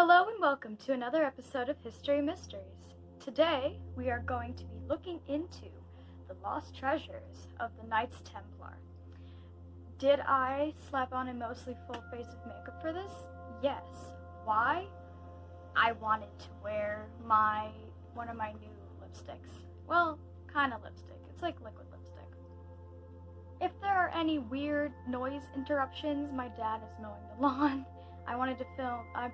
Hello and welcome to another episode of History Mysteries. Today we are going to be looking into the lost treasures of the Knights Templar. Did I slap on a mostly full face of makeup for this? Yes. Why? I wanted to wear one of my new lipsticks. Well, kind of lipstick. It's like liquid lipstick. If there are any weird noise interruptions, my dad is mowing the lawn. I'm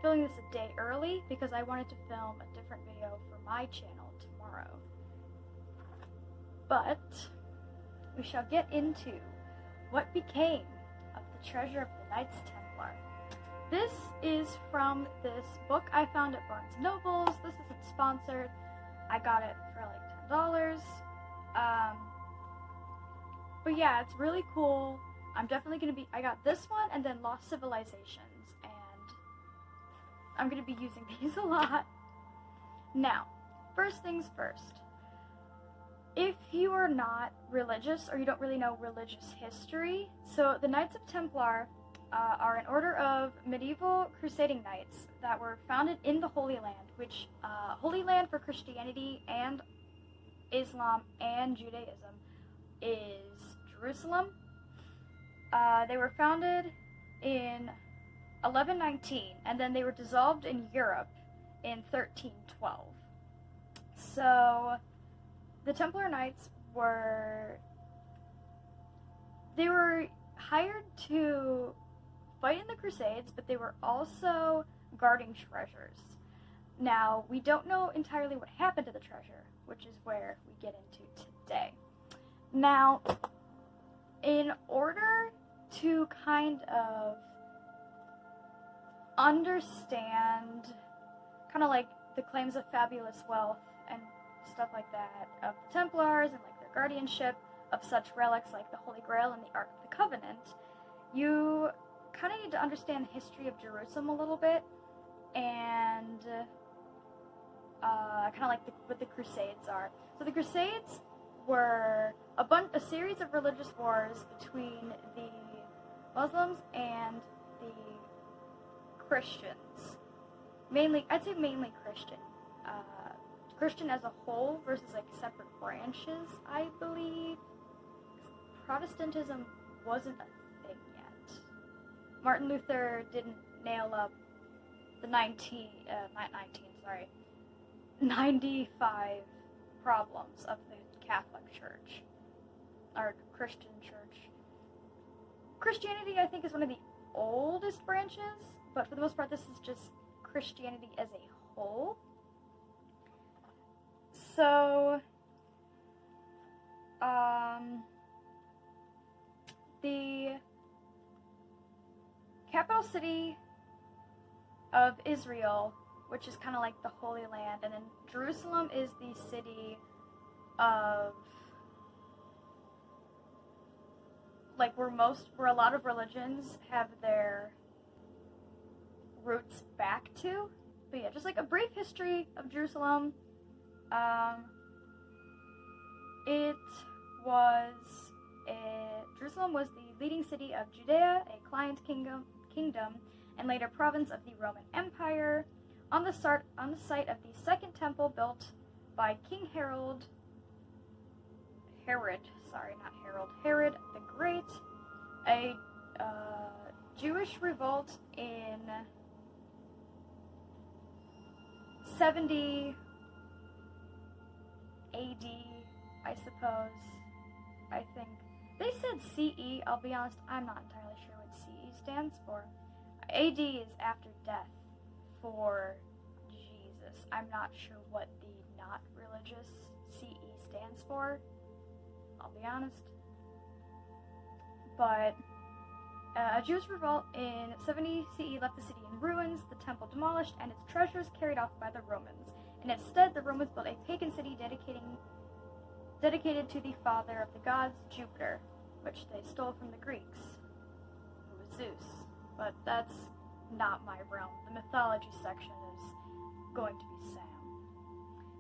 filming this a day early because I wanted to film a different video for my channel tomorrow. But we shall get into what became of the treasure of the Knights Templar. This is from this book I found at Barnes & Nobles. This isn't sponsored. I got it for like $10. But yeah, it's really cool. I got this one and then Lost Civilizations, and I'm gonna be using these a lot. Now, first things first. If you are not religious or you don't really know religious history, so the Knights of Templar are an order of medieval crusading knights that were founded in the Holy Land, which Holy Land for Christianity and Islam and Judaism is Jerusalem. They were founded in 1119, and then they were dissolved in Europe in 1312. So the Templar Knights were hired to fight in the Crusades, but they were also guarding treasures. Now, we don't know entirely what happened to the treasure, which is where we get into today. Now, in order to kind of understand kind of like the claims of fabulous wealth and stuff like that of the Templars and like their guardianship of such relics like the Holy Grail and the Ark of the Covenant, you kind of need to understand the history of Jerusalem a little bit and kind of like what the Crusades are. So the Crusades were a series of religious wars between the Muslims and the Christians. I'd say mainly Christian. Christian as a whole versus like separate branches, I believe. Protestantism wasn't a thing yet. Martin Luther didn't nail up the 95 problems of the Catholic Church, or Christian Church. Christianity, I think, is one of the oldest branches, but for the most part, this is just Christianity as a whole. So, the capital city of Israel, which is kind of like the Holy Land, and then Jerusalem is the city of like where a lot of religions have their roots back to. But yeah, just like a brief history of Jerusalem. Jerusalem was the leading city of Judea, a client kingdom, and later province of the Roman Empire. On the site of the second temple built by King Herod the Great, a Jewish revolt in 70 AD, I suppose. I think they said CE. I'll be honest, I'm not entirely sure what CE stands for. AD is after death for Jesus. I'm not sure what the not religious CE stands for. I'll be honest. But a Jewish revolt in 70 CE left the city in ruins, the temple demolished, and its treasures carried off by the Romans. And instead, the Romans built a pagan city dedicated to the father of the gods, Jupiter, which they stole from the Greeks, who was Zeus. But that's not my realm. The mythology section is going to be Sam.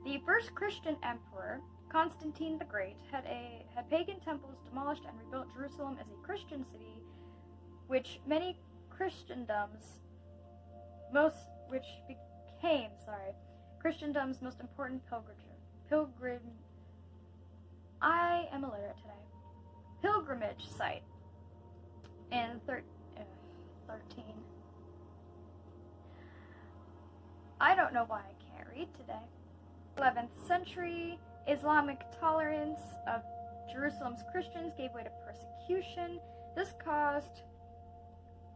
The first Christian emperor, Constantine the Great, had pagan temples demolished and rebuilt Jerusalem as a Christian city, which many Christendoms, most which became Christendom's most important pilgrimage site in 13. I don't know why I can't read today. 11th century, Islamic tolerance of Jerusalem's Christians gave way to persecution. This caused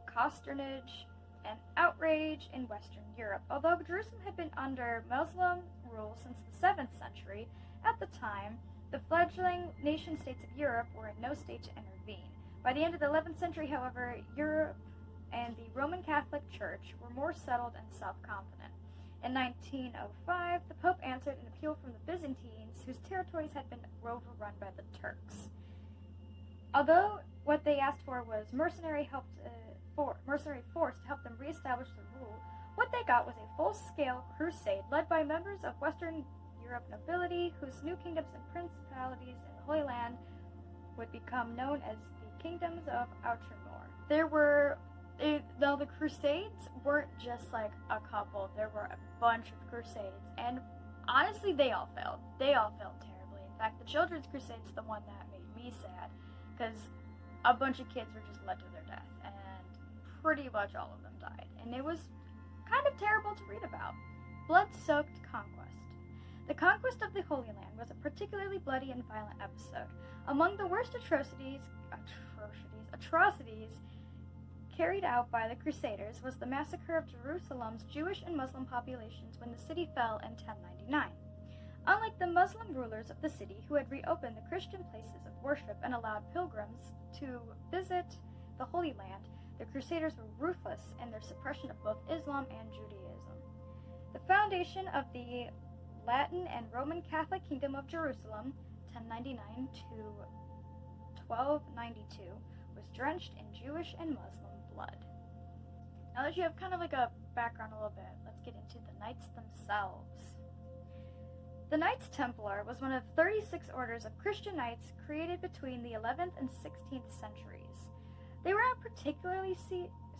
consternation and outrage in Western Europe. Although Jerusalem had been under Muslim rule since the 7th century, at the time, the fledgling nation-states of Europe were in no state to intervene. By the end of the 11th century, however, Europe and the Roman Catholic Church were more settled and self-confident. In 1905, the Pope answered an appeal from the Byzantines, whose territories had been overrun by the Turks. Although what they asked for was mercenary force to help them reestablish their rule, what they got was a full-scale crusade led by members of Western Europe nobility, whose new kingdoms and principalities in the Holy Land would become known as the Kingdoms of Outremer. Though the Crusades weren't just like a couple, there were a bunch of Crusades, and honestly, they all failed. They all failed terribly. In fact, the Children's Crusade's the one that made me sad, because a bunch of kids were just led to their death, and pretty much all of them died, and it was kind of terrible to read about. Blood-soaked conquest. The conquest of the Holy Land was a particularly bloody and violent episode. Among the worst atrocities carried out by the Crusaders was the massacre of Jerusalem's Jewish and Muslim populations when the city fell in 1099. Unlike the Muslim rulers of the city, who had reopened the Christian places of worship and allowed pilgrims to visit the Holy Land, the Crusaders were ruthless in their suppression of both Islam and Judaism. The foundation of the Latin and Roman Catholic Kingdom of Jerusalem, 1099 to 1292, was drenched in Jewish and Muslim blood. Now that you have kind of like a background a little bit, let's get into the knights themselves. The Knights Templar was one of 36 orders of Christian knights created between the 11th and 16th centuries. They were not particularly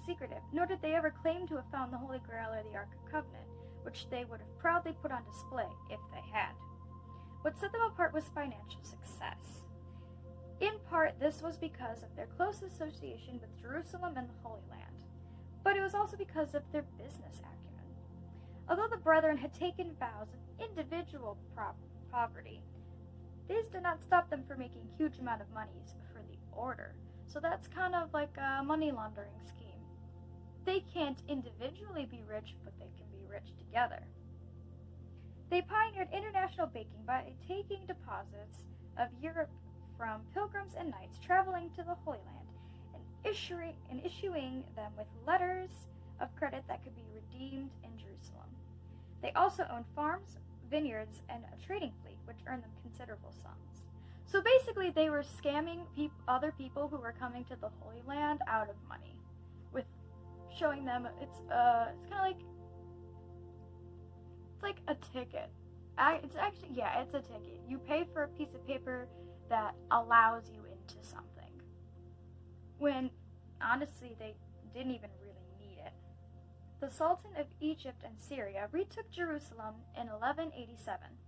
secretive, nor did they ever claim to have found the Holy Grail or the Ark of Covenant, which they would have proudly put on display if they had. What set them apart was financial success. In part, this was because of their close association with Jerusalem and the Holy Land, but it was also because of their business acumen. Although the brethren had taken vows of individual poverty, these did not stop them from making huge amount of monies for the order, so that's kind of like a money laundering scheme. They can't individually be rich, but they can be rich together. They pioneered international banking by taking deposits of Europe from pilgrims and knights traveling to the Holy Land and issuing them with letters of credit that could be redeemed in Jerusalem. They also owned farms, vineyards, and a trading fleet, which earned them considerable sums. So basically, they were scamming other people who were coming to the Holy Land out of money, with showing them it's kind of like a ticket. It's a ticket. You pay for a piece of paper that allows you into something, when honestly they didn't even really need it. The Sultan of Egypt and Syria retook Jerusalem in 1187,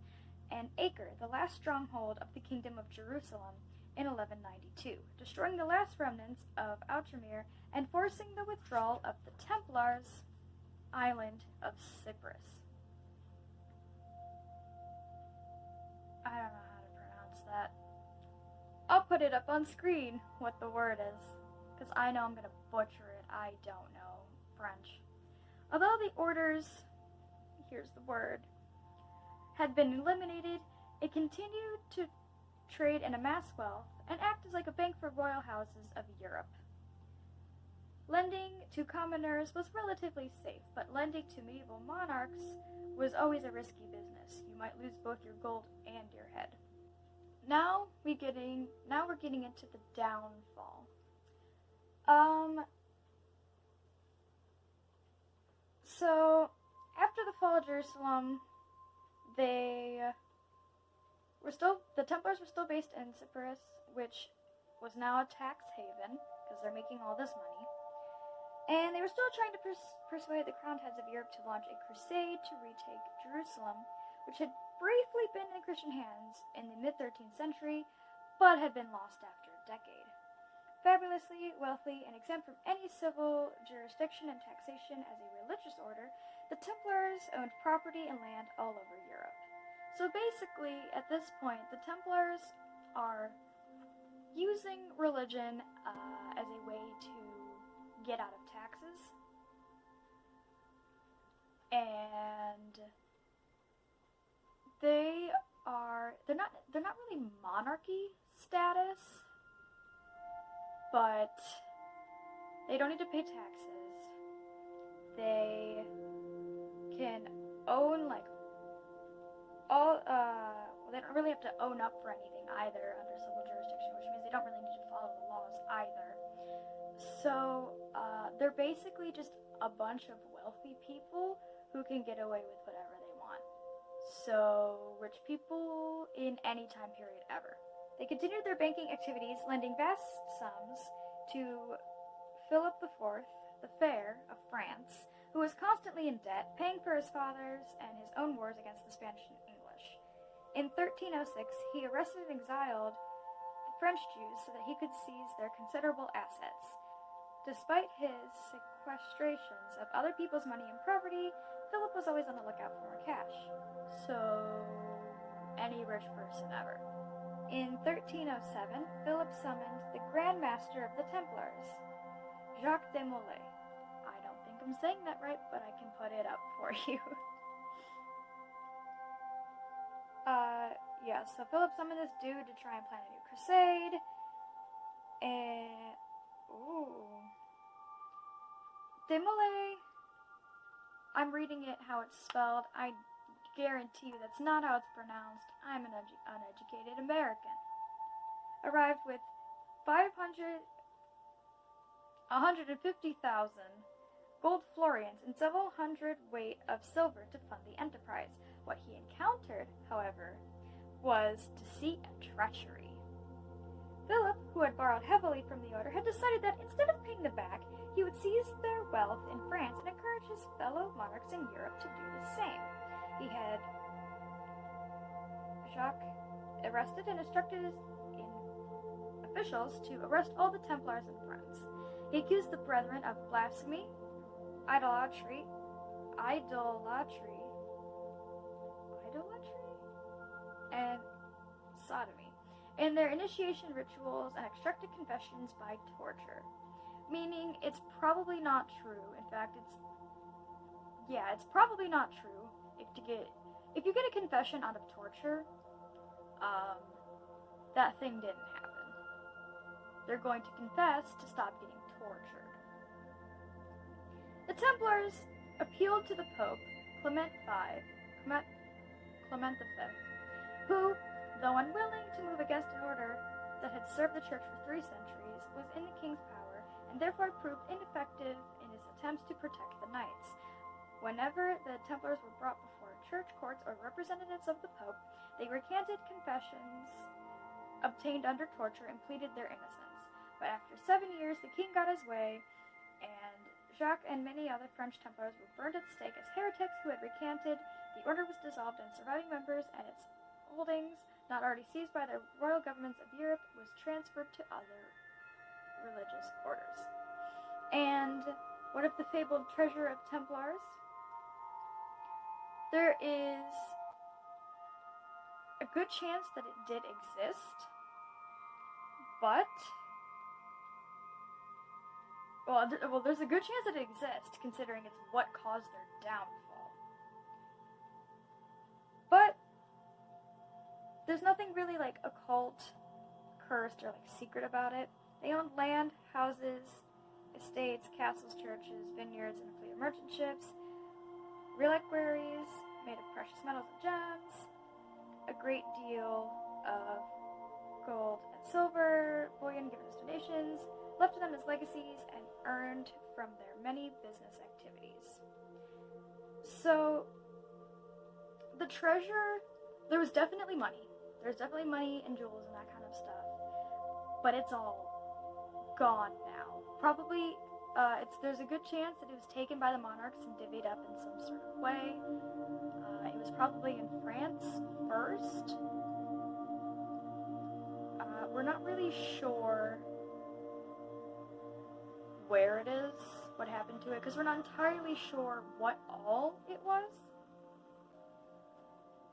and Acre, the last stronghold of the Kingdom of Jerusalem, in 1192, destroying the last remnants of Outremer and forcing the withdrawal of the Templars' island of Cyprus. I don't know how to pronounce that. I'll put it up on screen what the word is, because I know I'm going to butcher it. I don't know French. Although the orders, here's the word, had been eliminated, it continued to trade and amass wealth and act as like a bank for royal houses of Europe. Lending to commoners was relatively safe, but lending to medieval monarchs was always a risky business. You might lose both your gold and your head. Now we're getting into the downfall. So after the fall of Jerusalem, the Templars were still based in Cyprus, which was now a tax haven because they're making all this money. And they were still trying to persuade the crowned heads of Europe to launch a crusade to retake Jerusalem, which had briefly been in Christian hands in the mid-13th century, but had been lost after a decade. Fabulously wealthy and exempt from any civil jurisdiction and taxation as a religious order, the Templars owned property and land all over Europe. So basically, at this point, the Templars are using religion as a way to get out of taxes, and they're not really monarchy status, but they don't need to pay taxes. They can own all they don't really have to own up for anything either under civil jurisdiction, which means they don't really need to follow the laws either. So they're basically just a bunch of wealthy people who can get away with whatever they want. So rich people in any time period ever. They continued their banking activities, lending vast sums to Philip IV, the Fair of France, who was constantly in debt, paying for his father's and his own wars against the Spanish and English. In 1306, he arrested and exiled the French Jews so that he could seize their considerable assets. Despite his sequestrations of other people's money and property, Philip was always on the lookout for more cash. So, any rich person ever. In 1307, Philip summoned the Grand Master of the Templars, Jacques de Molay. I don't think I'm saying that right, but I can put it up for you. So Philip summoned this dude to try and plan a new crusade, and de Molay, I'm reading it how it's spelled. I guarantee you that's not how it's pronounced. I'm an uneducated American. Arrived with 150,000 gold florins and several hundredweight of silver to fund the enterprise. What he encountered, however, was deceit and treachery. Philip, who had borrowed heavily from the order, had decided that instead of paying them back, he would seize their wealth in France and encourage his fellow monarchs in Europe to do the same. He had Jacques arrested and instructed his officials to arrest all the Templars in France. He accused the brethren of blasphemy, idolatry, and sodomy, and their initiation rituals and extracted confessions by torture. Meaning, it's probably not true. In fact, it's probably not true. If you get a confession out of torture, that thing didn't happen. They're going to confess to stop getting tortured. The Templars appealed to the Pope, Clement V, who, though unwilling to move against an order that had served the Church for 3 centuries, was in the king's power, and therefore proved ineffective in his attempts to protect the knights. Whenever the Templars were brought before church courts or representatives of the Pope, they recanted confessions obtained under torture and pleaded their innocence. But after 7 years, the king got his way, and Jacques and many other French Templars were burned at the stake as heretics who had recanted. The order was dissolved, and surviving members and its holdings, not already seized by the royal governments of Europe, was transferred to other religious orders. And what of the fabled treasure of Templars? There is a good chance that it did exist, but there's a good chance that it exists, considering it's what caused their downfall. But there's nothing really occult, cursed, or secret about it. They owned land, houses, estates, castles, churches, vineyards, and a fleet of merchant ships, reliquaries made of precious metals and gems, a great deal of gold and silver, bullion given as donations, left to them as legacies, and earned from their many business activities. So, the treasure, there was definitely money. There's definitely money and jewels and that kind of stuff. But it's all gone now. Probably there's a good chance that it was taken by the monarchs and divvied up in some sort of way. It was probably in France first. We're not really sure where it is, what happened to it, because we're not entirely sure what all it was.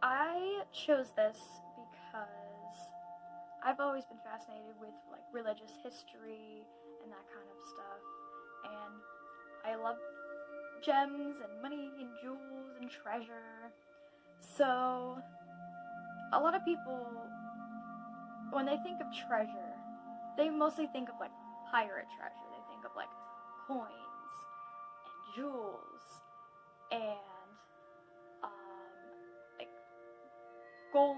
I chose this because I've always been fascinated with like religious history and that kind of stuff, and I love gems and money and jewels and treasure. So a lot of people, when they think of treasure, they mostly think of like pirate treasure. They think of like coins and jewels and like gold,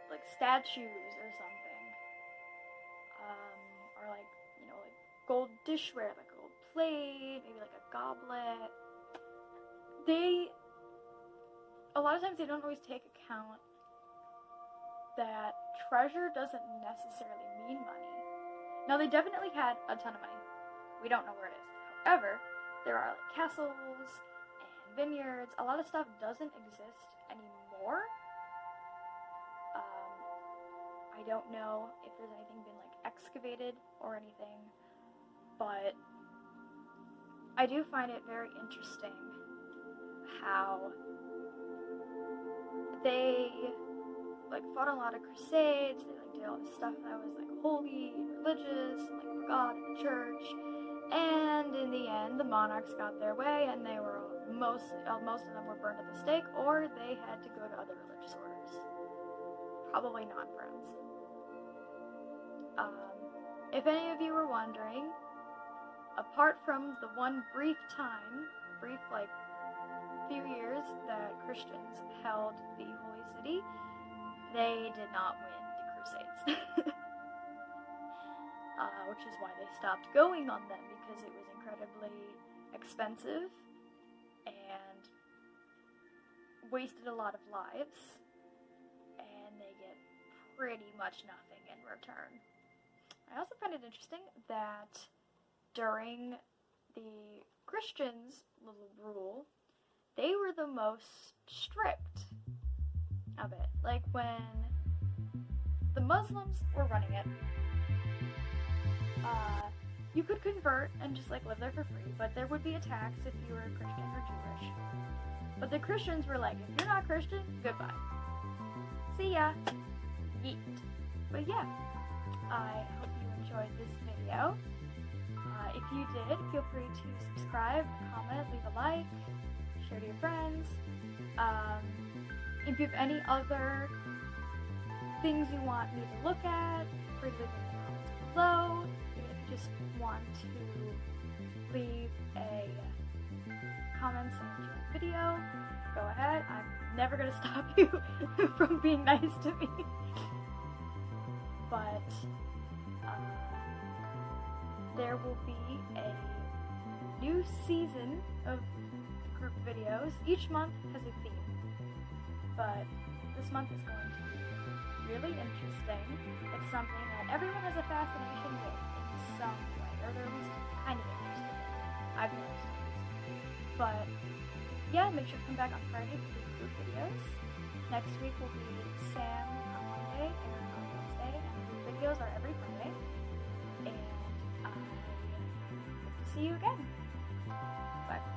like statues or something, or like, you know, like gold dishware, like a gold plate, maybe like a goblet. A lot of times they don't always take account that treasure doesn't necessarily mean money. Now, they definitely had a ton of money. We don't know where it is. However, there are like castles and vineyards. A lot of stuff doesn't exist anymore. I don't know if there's anything been like excavated or anything, but I do find it very interesting how they like fought a lot of crusades. They like did all this stuff that was like holy and religious and like for God and the church. And in the end, the monarchs got their way, and they were most of them were burned at the stake, or they had to go to other religious orders. Probably non-friends. If any of you were wondering, apart from the one brief like few years that Christians held the Holy City, they did not win the Crusades. Which is why they stopped going on them, because it was incredibly expensive and wasted a lot of lives, and they get pretty much nothing in return. I also find it interesting that during the Christians' little rule, they were the most strict of it. Like when the Muslims were running it, you could convert and just like live there for free, but there would be a tax if you were Christian or Jewish. But the Christians were like, if you're not Christian, goodbye. See ya. Yeet. But yeah, I hope you enjoyed this video. If you did, feel free to subscribe, comment, leave a like, share to your friends. If you have any other things you want me to look at, feel free to leave them in the comments below. Even if you just want to leave a comment saying you enjoyed the video, go ahead. I'm never going to stop you from being nice to me. But there will be a new season of group videos. Each month has a theme, but this month is going to be really interesting. It's something that everyone has a fascination with in some way, or they're at least kind of interested in. I've noticed. But yeah, make sure to come back on Friday for the group videos. Next week will be Sam on Monday, Aaron on Wednesday, and group videos are every Friday. And I hope to see you again. Bye.